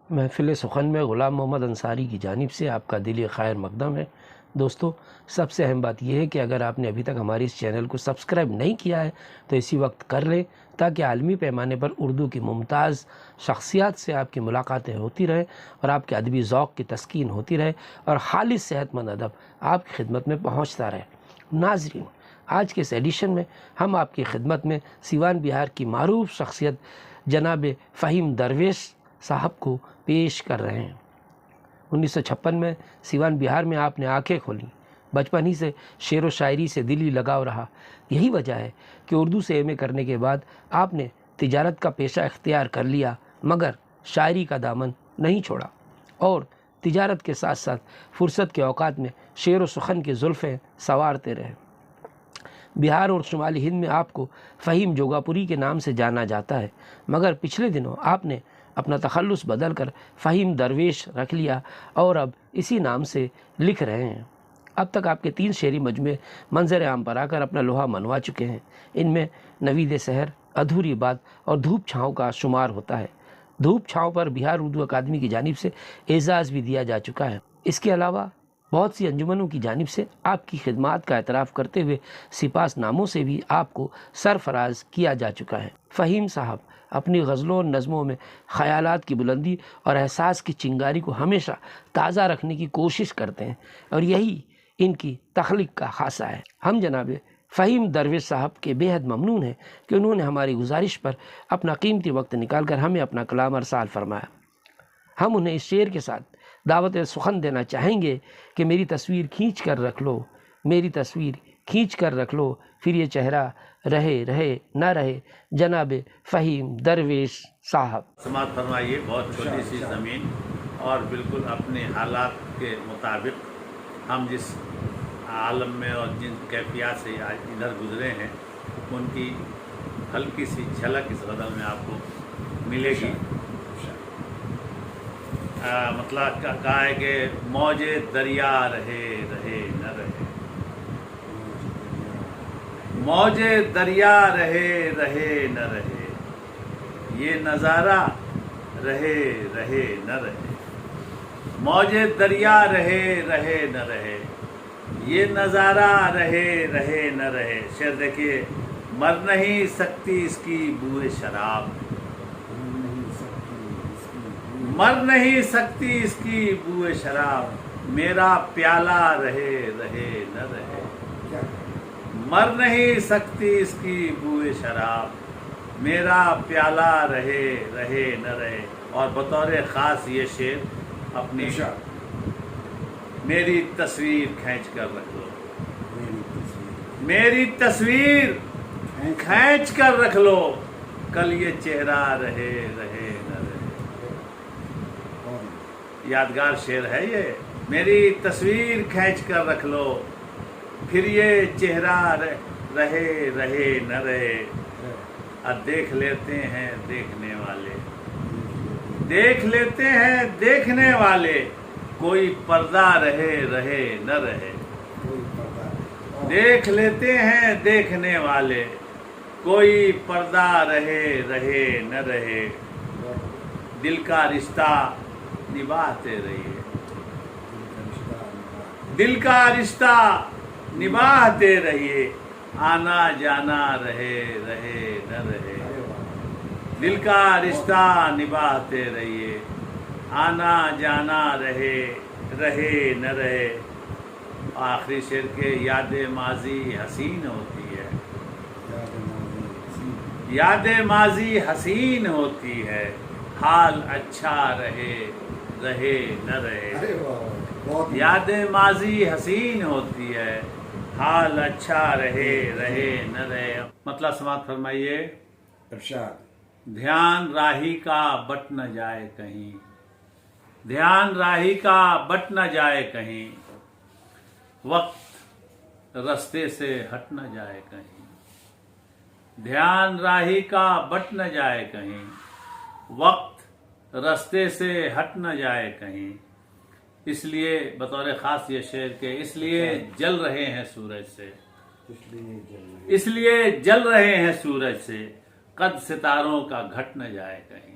محفل سخن میں غلام محمد انصاری کی جانب سے آپ کا دلی خیر مقدم ہے۔ دوستو، سب سے اہم بات یہ ہے کہ اگر آپ نے ابھی تک ہماری اس چینل کو سبسکرائب نہیں کیا ہے تو اسی وقت کر لیں، تاکہ عالمی پیمانے پر اردو کی ممتاز شخصیات سے آپ کی ملاقاتیں ہوتی رہیں اور آپ کے ادبی ذوق کی تسکین ہوتی رہے اور خالص صحت مند ادب آپ کی خدمت میں پہنچتا رہے۔ ناظرین، آج کے اس ایڈیشن میں ہم آپ کی خدمت میں سیوان بہار کی معروف شخصیت جناب فہیم درویش صاحب کو پیش کر رہے ہیں۔ 1956 میں سیوان بہار میں آپ نے آنکھیں کھولیں۔ بچپن ہی سے شعر و شاعری سے دلی لگاؤ رہا۔ یہی وجہ ہے کہ اردو سے ایم اے کرنے کے بعد آپ نے تجارت کا پیشہ اختیار کر لیا، مگر شاعری کا دامن نہیں چھوڑا اور تجارت کے ساتھ ساتھ فرصت کے اوقات میں شعر و سخن کی زلفیں سنوارتے رہے۔ بہار اور شمالی ہند میں آپ کو فہیم جوگاپوری کے نام سے جانا جاتا ہے، مگر پچھلے دنوں آپ نے اپنا تخلص بدل کر فہیم درویش رکھ لیا اور اب اسی نام سے لکھ رہے ہیں۔ اب تک آپ کے 3 شعری مجموعے منظر عام پر آ کر اپنا لوہا منوا چکے ہیں۔ ان میں نوید سحر، ادھوری بات اور دھوپ چھاؤں کا شمار ہوتا ہے۔ دھوپ چھاؤں پر بہار اردو اکادمی کی جانب سے اعزاز بھی دیا جا چکا ہے۔ اس کے علاوہ بہت سی انجمنوں کی جانب سے آپ کی خدمات کا اعتراف کرتے ہوئے سپاس ناموں سے بھی آپ کو سرفراز کیا جا چکا ہے۔ فہیم صاحب اپنی غزلوں اور نظموں میں خیالات کی بلندی اور احساس کی چنگاری کو ہمیشہ تازہ رکھنے کی کوشش کرتے ہیں اور یہی ان کی تخلیق کا خاصہ ہے۔ ہم جناب فہیم درویش صاحب کے بے حد ممنون ہیں کہ انہوں نے ہماری گزارش پر اپنا قیمتی وقت نکال کر ہمیں اپنا کلام ارسال فرمایا۔ ہم انہیں اس شعر کے ساتھ دعوت سخن دینا چاہیں گے کہ میری تصویر کھینچ کر رکھ لو، میری تصویر کھینچ کر رکھ لو، پھر یہ چہرہ رہے رہے نہ رہے، جناب فہیم درویش صاحب۔ سماعت فرمائیے۔ بہت چھوٹی سی زمین اور بالکل اپنے حالات کے مطابق ہم جس عالم میں اور جن کیفیات سے آج ادھر گزرے ہیں ان کی ہلکی سی جھلک اس غزل میں آپ کو ملے گی۔ مطلب کہا ہے کہ موج دریا رہے رہے نہ رہے، موج دریا رہے رہے نہ رہے، یہ نظارہ رہے رہے نہ رہے، موج دریا رہے رہے نہ رہے، یہ نظارہ رہے رہے نہ رہے۔ شعر دیکھیے، مر نہیں سکتی اس کی بوئے شراب، مر نہیں سکتی اس کی بوئے شراب، میرا پیالہ رہے رہے نہ رہے، مر نہیں سکتی اس کی بوئے شراب، میرا پیالہ رہے رہے نہ رہے۔ اور بطور خاص یہ شعر اپنی میری تصویر کھینچ کر رکھ لو، میری تصویر کھینچ کر رکھ لو، کل یہ چہرہ رہے رہے نہ رہے۔ یادگار شعر ہے یہ۔ میری تصویر کھینچ کر رکھ لو، پھر یہ چہرہ رہے رہے نہ رہے، اب دیکھ لیتے ہیں دیکھنے والے، دیکھ لیتے ہیں دیکھنے والے، کوئی پردہ رہے رہے نہ رہے، دیکھ لیتے ہیں دیکھنے والے، کوئی پردہ رہے رہے نہ رہے، دل کا رشتہ نبھاتے رہیے، دل کا رشتہ نبھاتے رہیے، آنا جانا رہے رہے نہ رہے، دل کا رشتہ نبھاتے رہیے، آنا جانا رہے رہے نہ رہے۔ آخری شعر کے یاد ماضی حسین ہوتی ہے، یاد ماضی حسین ہوتی ہے، حال اچھا رہے رہے نہ رہے، یاد ماضی حسین ہوتی ہے، حال اچھا رہے رہے نہ رہے۔ مطلب سماعت فرمائیے۔ ارشاد۔ دھیان راہی کا بٹ نہ جائے کہیں، دھیان راہی کا بٹ نہ جائے کہیں، وقت رستے سے ہٹ نہ جائے کہیں، دھیان راہی کا بٹ نہ جائے کہیں، وقت رستے سے ہٹ نہ جائے کہیں، اس لیے بطور خاص یہ شعر کہ اس لیے جل رہے ہیں سورج سے، اس لیے جل رہے ہیں سورج سے، قد ستاروں کا گھٹ نہ جائے کہیں۔